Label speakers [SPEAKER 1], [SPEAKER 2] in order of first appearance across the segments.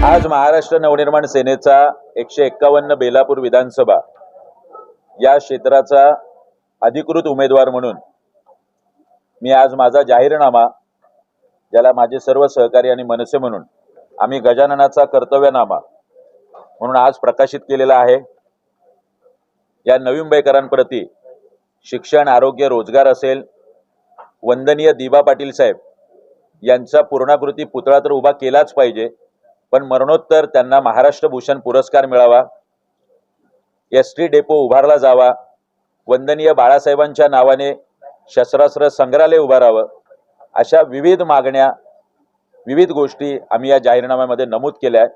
[SPEAKER 1] आज महाराष्ट्र नवनिर्माण सेनेचा 151 बेलापूर विधानसभा या क्षेत्राचा अधिकृत उमेदवार म्हणून मी आज माझा जाहीरनामा, ज्याला माझे सर्व सहकारी आणि मनसे म्हणून आम्ही गजाननाचा कर्तव्यनामा म्हणून आज प्रकाशित केलेला आहे। या नवी मुंबईकरांप्रती शिक्षण, आरोग्य, रोजगार असेल, वंदनीय दिबा पाटील साहेब यांचा पूर्णाकृती पुतळा तर उभा केलाच पाहिजे, पण मरणोत्तर त्यांना महाराष्ट्र भूषण पुरस्कार मिळावा, एसटी डेपो उभारला जावा, वंदनीय बाळासाहेबांच्या नावाने शस्त्रास्त्र संग्रहालय उभारावं, अशा विविध मागण्या, विविध गोष्टी आम्ही या जाहीरनाम्यामध्ये नमूद केल्या आहेत।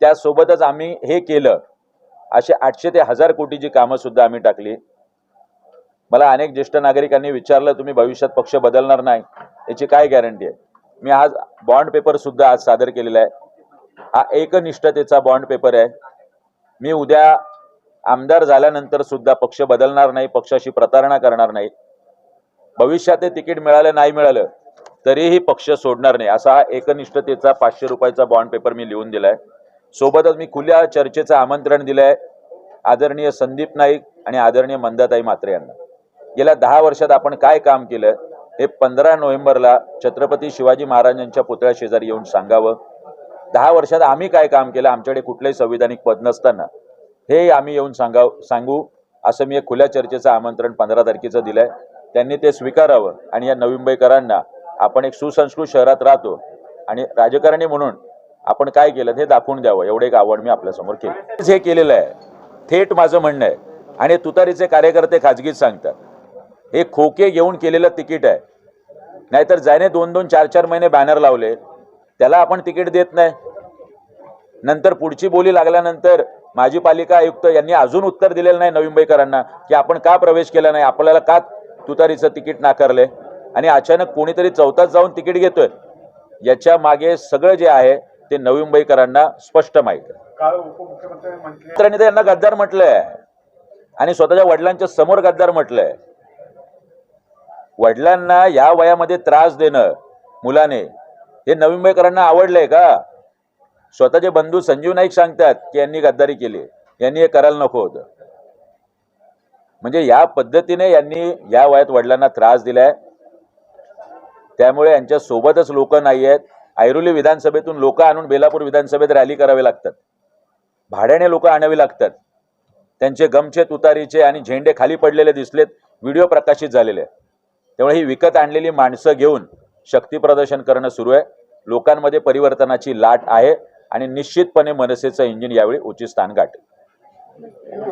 [SPEAKER 1] त्यासोबतच आम्ही हे केलं, असे 800 ते 1000 कोटीची कामं सुद्धा आम्ही टाकली। मला अनेक ज्येष्ठ नागरिकांनी विचारलं, तुम्ही भविष्यात पक्ष बदलणार नाही, याची काय गॅरंटी आहे? मी आज बॉन्ड पेपर सुद्धा आज सादर केलेला आहे। हा एकनिष्ठतेचा बॉन्ड पेपर आहे। मी उद्या आमदार झाल्यानंतर सुद्धा पक्ष बदलणार नाही, पक्षाशी प्रतारणा करणार नाही। भविष्यात ते तिकीट मिळालं नाही मिळालं तरीही पक्ष सोडणार नाही, असा हा एकनिष्ठतेचा 500 रुपयाचा बॉन्ड पेपर मी लिहून दिलाय। सोबतच मी खुल्या चर्चेचं आमंत्रण दिलंय आदरणीय संदीप नाईक आणि आदरणीय मंदाताई म्हात्रे यांना। गेल्या 10 वर्षात आपण काय काम केलं हे 15 नोव्हेंबरला छत्रपती शिवाजी महाराजांच्या पुतळ्या शेजारी येऊन सांगावं। 10 वर्षात आम्ही काय काम केलं, आमच्याकडे कुठलंही संविधानिक पद नसताना हे आम्ही येऊन सांगू, असं मी एक खुल्या चर्चेचं आमंत्रण 15 तारखेचं दिलंय। त्यांनी ते स्वीकारावं आणि या नवी मुंबईकरांना आपण एक सुसंस्कृत शहरात राहतो आणि राजकारणी म्हणून आपण काय केलं हे दाखवून द्यावं, एवढे एक आव्हान मी आपल्यासमोर केलं। हे केलेलं आहे, थेट माझं म्हणणं आहे। आणि तुतारीचे कार्यकर्ते खाजगीत सांगतात हे खोके घेऊन केलेलं तिकीट आहे, नाहीतर ज्याने 2-2, 4-4 महिने बॅनर लावले त्याला आपण तिकीट देत नाही। नंतर पुढची बोली लागल्यानंतर माजी पालिका आयुक्त यांनी अजून उत्तर दिलेलं नाही नवी मुंबईकरांना की आपण का प्रवेश केला नाही, आपल्याला का तुतारीचं तिकीट नाकारले, आणि अचानक कोणीतरी चौथात जाऊन तिकीट घेतोय। याच्या मागे सगळं जे आहे ते नवी मुंबईकरांना स्पष्ट माहिती आहे। उपमुख्यमंत्र्यांनी यांना गद्दार म्हटलंय आणि स्वतःच्या वडिलांच्या समोर गद्दार म्हटलंय। वडिलांना या वयामध्ये त्रास देणं मुलाने हे नवी मुंबईकरांना आवडलंय का? स्वतःचे बंधू संजीव नाईक सांगतात की यांनी गद्दारी केली, यांनी हे करायला नको होतं। म्हणजे या पद्धतीने यांनी या वयात वडिलांना त्रास दिलाय, त्यामुळे यांच्या सोबतच लोक नाही आहेत। ऐरोली विधानसभेतून लोक आणून बेलापूर विधानसभेत रॅली करावे लागतात, भाड्याने लोक आणावी लागतात, त्यांचे गमछे, तुतारीचे आणि झेंडे खाली पडलेले दिसलेत, व्हिडिओ प्रकाशित झालेले। त्यामुळे ही विकत आणलेली माणसं घेऊन शक्ती प्रदर्शन करणं सुरू आहे। लोकांमध्ये परिवर्तनाची लाट आहे आणि निश्चितपणे मनसेचं इंजिन यावेळी उच्च स्थान गाठेल।